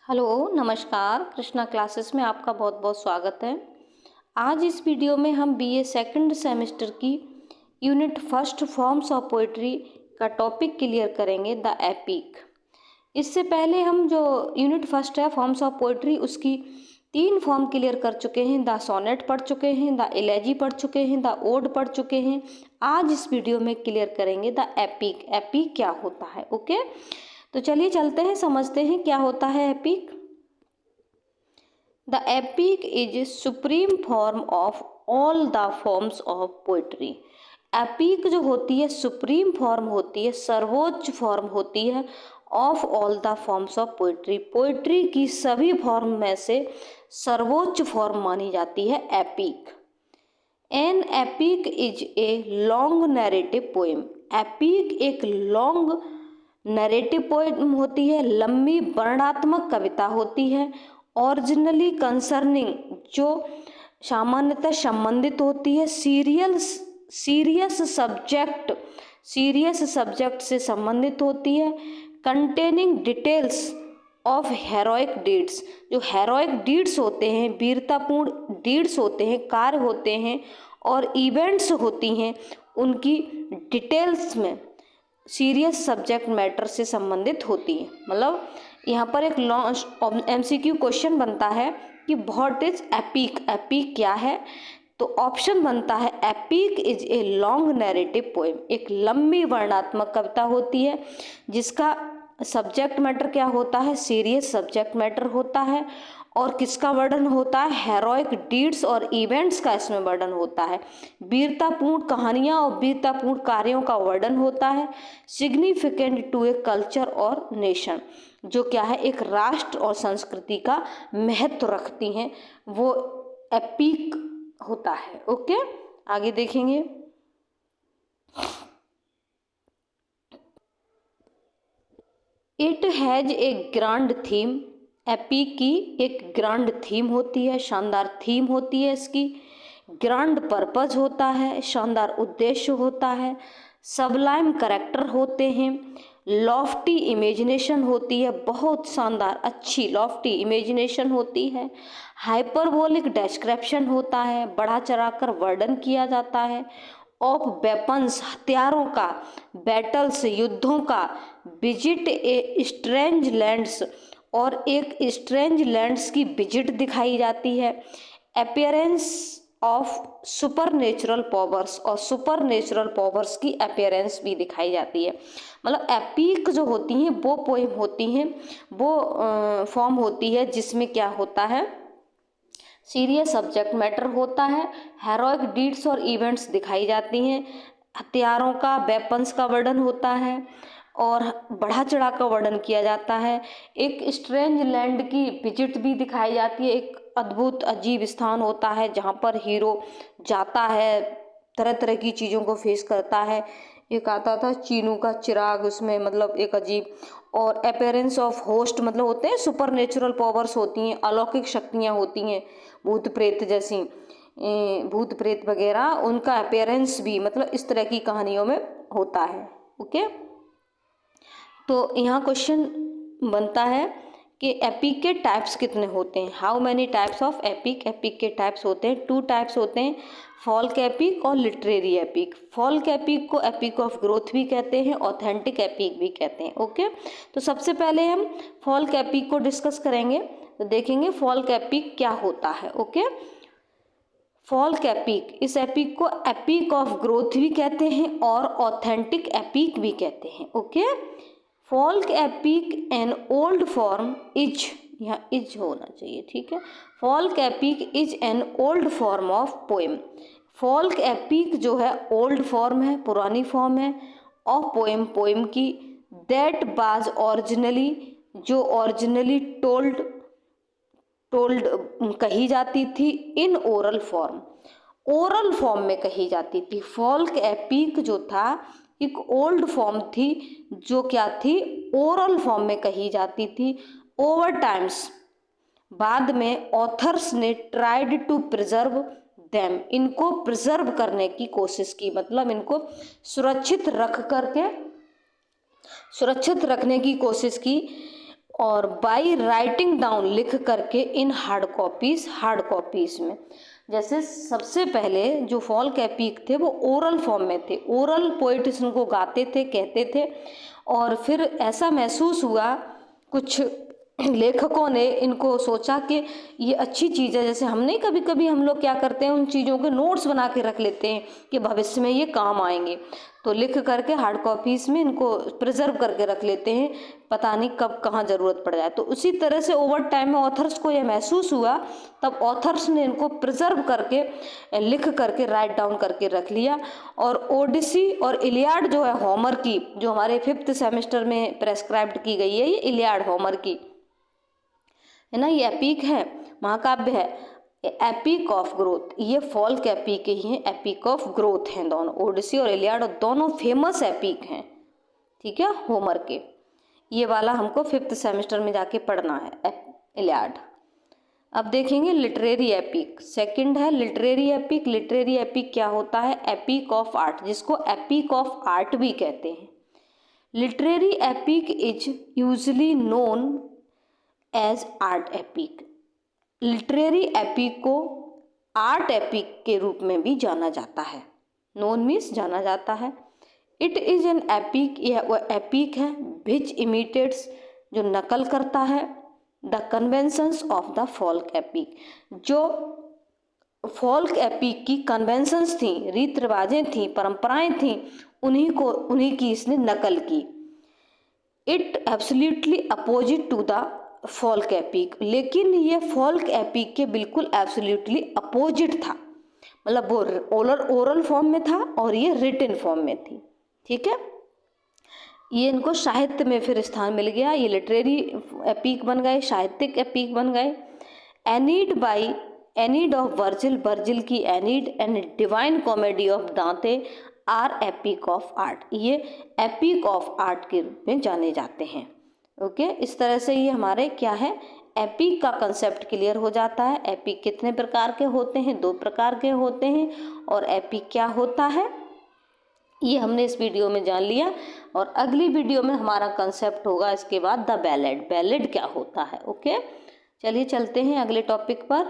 Hello नमस्कार, Krishna classes में आपका बहुत बहुत स्वागत है। आज इस वीडियो में हम बीए सेकंड सेमेस्टर की unit first forms of poetry का टॉपिक क्लियर करेंगे, द एपिक। इससे पहले हम जो यूनिट फर्स्ट है फॉर्म्स ऑफ पोइट्री, उसकी 3 फॉर्म क्लियर कर चुके हैं। द सोनेट पढ़ चुके हैं, द एलेजी पढ़ चुके हैं, द ओड पढ़ चुके हैं। आज इस वीडियो में क्लियर करेंगे द एपिक। एपिक क्या होता है? ओके, तो चलिए चलते हैं, समझते हैं क्या होता है epic. The epic is supreme form of all the forms of poetry. Epic जो होती है सुप्रीम फॉर्म होती है, सर्वोच्च फॉर्म होती है of all the forms of poetry. Poetry की सभी फॉर्म में से सर्वोच्च फॉर्म मानी जाती है epic. An epic is a long narrative poem. Epic एक लॉन्ग नैरेटिव पोएम होती है, लंबी वर्णनात्मक कविता होती है। ओरिजिनली कंसर्निंग, जो सामान्यतः संबंधित होती है सीरियस सब्जेक्ट से संबंधित होती है। Containing details of heroic deeds, जो हेरोइक डीड्स होते हैं, वीरतापूर्ण डीड्स होते हैं, कार्य होते हैं और इवेंट्स होती हैं, उनकी डिटेल्स में सीरियस सब्जेक्ट मैटर से संबंधित होती है। मतलब यहाँ पर एक लॉन्ग एमसीक्यू क्वेश्चन बनता है कि व्हाट इज एपिक। एपिक क्या है? तो ऑप्शन बनता है epic is a long narrative poem. एक लंबी वर्णनात्मक कविता होती है जिसका सब्जेक्ट मैटर क्या होता है? सीरियस सब्जेक्ट मैटर होता है। और किसका वर्णन होता है? हेरोइक डीड्स और इवेंट्स का इसमें वर्णन होता है। वीरतापूर्ण कहानियां और वीरतापूर्ण कार्यों का वर्णन होता है। सिग्निफिकेंट टू ए कल्चर और नेशन, जो क्या है, एक राष्ट्र और संस्कृति का महत्व रखती हैं, वो एपिक होता है। ओके, आगे देखेंगे। It has a grand theme. Epic की एक ग्रांड थीम होती है, शानदार थीम होती है इसकी। ग्रांड पर्पज होता है, शानदार उद्देश्य होता है। सबलाइम करेक्टर होते हैं। लॉफ्टी इमेजिनेशन होती है, बहुत शानदार अच्छी लॉफ्टी इमेजिनेशन होती है। हाइपरबोलिक डिस्क्रिप्शन होता है, बढ़ा चढ़ाकर वर्णन किया जाता है। ऑफ वेपन्स, हथियारों का। बैटल्स, युद्धों का। विजिट ए स्ट्रेंज लैंड्स, और एक स्ट्रेंज लैंड्स की विजिट दिखाई जाती है। अपीयरेंस ऑफ सुपरनेचुरल पावर्स, और सुपरनेचुरल पावर्स की अपीयरेंस भी दिखाई जाती है। मतलब एपिक जो होती हैं वो पोएम होती हैं, वो फॉर्म होती है जिसमें क्या होता है, सीरियस सब्जेक्ट मैटर होता है, हेरोइक डीड्स और इवेंट्स दिखाई जाती हैं, हथियारों का, वेपन्स का वर्णन होता है और बढ़ा चढ़ा कर वर्णन किया जाता है। एक स्ट्रेंज लैंड की विजिट भी दिखाई जाती है, एक अद्भुत अजीब स्थान होता है जहाँ पर हीरो जाता है, तरह तरह की चीज़ों को फेस करता है। एक आता था चीनू का चिराग, उसमें मतलब एक अजीब। और अपेरेंस ऑफ होस्ट, मतलब होते हैं सुपर नेचुरल पावर्स होती हैं, अलौकिक शक्तियाँ होती हैं, भूत प्रेत जैसी, भूत प्रेत वगैरह, उनका अपेरेंस भी मतलब इस तरह की कहानियों में होता है। ओके, तो यहाँ क्वेश्चन बनता है कि एपिक के टाइप्स कितने होते हैं? How many types of epic? Epic के टाइप्स होते हैं, 2 टाइप्स होते हैं, फॉल्क एपिक और लिटरेरी एपिक। फॉल्क एपिक को एपिक ऑफ ग्रोथ भी कहते हैं, ऑथेंटिक एपिक भी कहते हैं। ओके, तो सबसे पहले हम फॉल्क एपिक को डिस्कस करेंगे, तो देखेंगे फॉल्क एपिक क्या होता है। ओके, फॉल्क एपिक, इस एपिक को एपिक ऑफ ग्रोथ भी कहते हैं और ऑथेंटिक एपिक भी कहते हैं। Okay, folk epic an old form is, यहाँ इज होना चाहिए, ठीक है। Folk epic is an old form of poem. Folk epic जो है ओल्ड फॉर्म है, पुरानी फॉर्म है, ऑफ पोएम, पोएम की। दैट वाज ओरिजिनली, जो ओरिजिनली टोल्ड कही जाती थी, in oral form, oral form में कही जाती थी। फॉल्क एपिक जो था एक ओल्ड फॉर्म थी, जो क्या थी, ओरल फॉर्म में कही जाती थी। ओवर टाइम्स, बाद में ऑथर्स ने ट्राइड टू प्रिजर्व देम, इनको प्रिजर्व करने की कोशिश की, मतलब इनको सुरक्षित रखने की कोशिश की। और बाई राइटिंग डाउन, लिख करके, इन हार्ड कॉपीज़ में। जैसे सबसे पहले जो फॉल्क एपिक थे वो ओरल फॉर्म में थे, ओरल पोइट्स इनको गाते थे, कहते थे, और फिर ऐसा महसूस हुआ कुछ लेखकों ने इनको सोचा कि ये अच्छी चीज़ है। जैसे हमने कभी कभी हम लोग क्या करते हैं, उन चीज़ों के नोट्स बना के रख लेते हैं कि भविष्य में ये काम आएंगे, तो लिख करके हार्ड कॉपीज़ में इनको प्रिजर्व करके रख लेते हैं, पता नहीं कब कहाँ ज़रूरत पड़ जाए। तो उसी तरह से ओवर टाइम में ऑथर्स को ये महसूस हुआ, तब ऑथर्स ने इनको प्रिजर्व करके, लिख करके, राइट डाउन करके रख लिया। और ओडिसी और इलियाड जो है होमर की, जो हमारे 5th सेमेस्टर में प्रेस्क्राइब्ड की गई है, ये इलियाड होमर की है ना, ये एपिक है, महाकाव्य है, एपिक ऑफ ग्रोथ। ये फॉल्क एपिक ही हैं, एपिक ऑफ ग्रोथ हैं दोनों, ओडिसी और इलियाड, और दोनों फेमस एपिक हैं, ठीक है, होमर के। ये वाला हमको 5th सेमेस्टर में जाके पढ़ना है, इलियाड। अब देखेंगे लिटरेरी एपिक। सेकंड है लिटरेरी एपिक। लिटरेरी एपिक क्या होता है? एपिक ऑफ आर्ट, जिसको एपिक ऑफ आर्ट भी कहते हैं। Literary epic is usually known as art epic. Literary epic को आर्ट एपिक के रूप में भी जाना जाता है। नोन मीन्स जाना जाता है। इट इज एन एपिक, यह वह एपिक है विच इमिटेट्स, जो नकल करता है, the conventions of the folk epic, जो फॉल्क एपिक की कन्वेंशंस थी, रीत रिवाजें थी, परंपराएं थी, उन्हीं की इसने नकल की। It absolutely opposite to the folk epic, लेकिन ये फॉल्क एपिक के बिल्कुल एब्सोल्युटली अपोजिट था, मतलब वो ओरल फॉर्म में था और ये रिटन फॉर्म में थी, ठीक है। ये इनको साहित्य में फिर स्थान मिल गया, ये लिटरेरी एपिक बन गए, साहित्यिक एपिक बन गए। Aeneid by Aeneid of Virgil, Virgil की Aeneid, and divine comedy of Dante are epic of art, ये एपिक ऑफ आर्ट के रूप में जाने जाते हैं। ओके, इस तरह से ये हमारे क्या है, एपिक का कंसेप्ट क्लियर हो जाता है। एपिक कितने प्रकार के होते हैं? 2 प्रकार के होते हैं। और एपिक क्या होता है ये हमने इस वीडियो में जान लिया, और अगली वीडियो में हमारा कंसेप्ट होगा इसके बाद द बैलेड। बैलेड क्या होता है? ओके, चलिए चलते हैं अगले टॉपिक पर।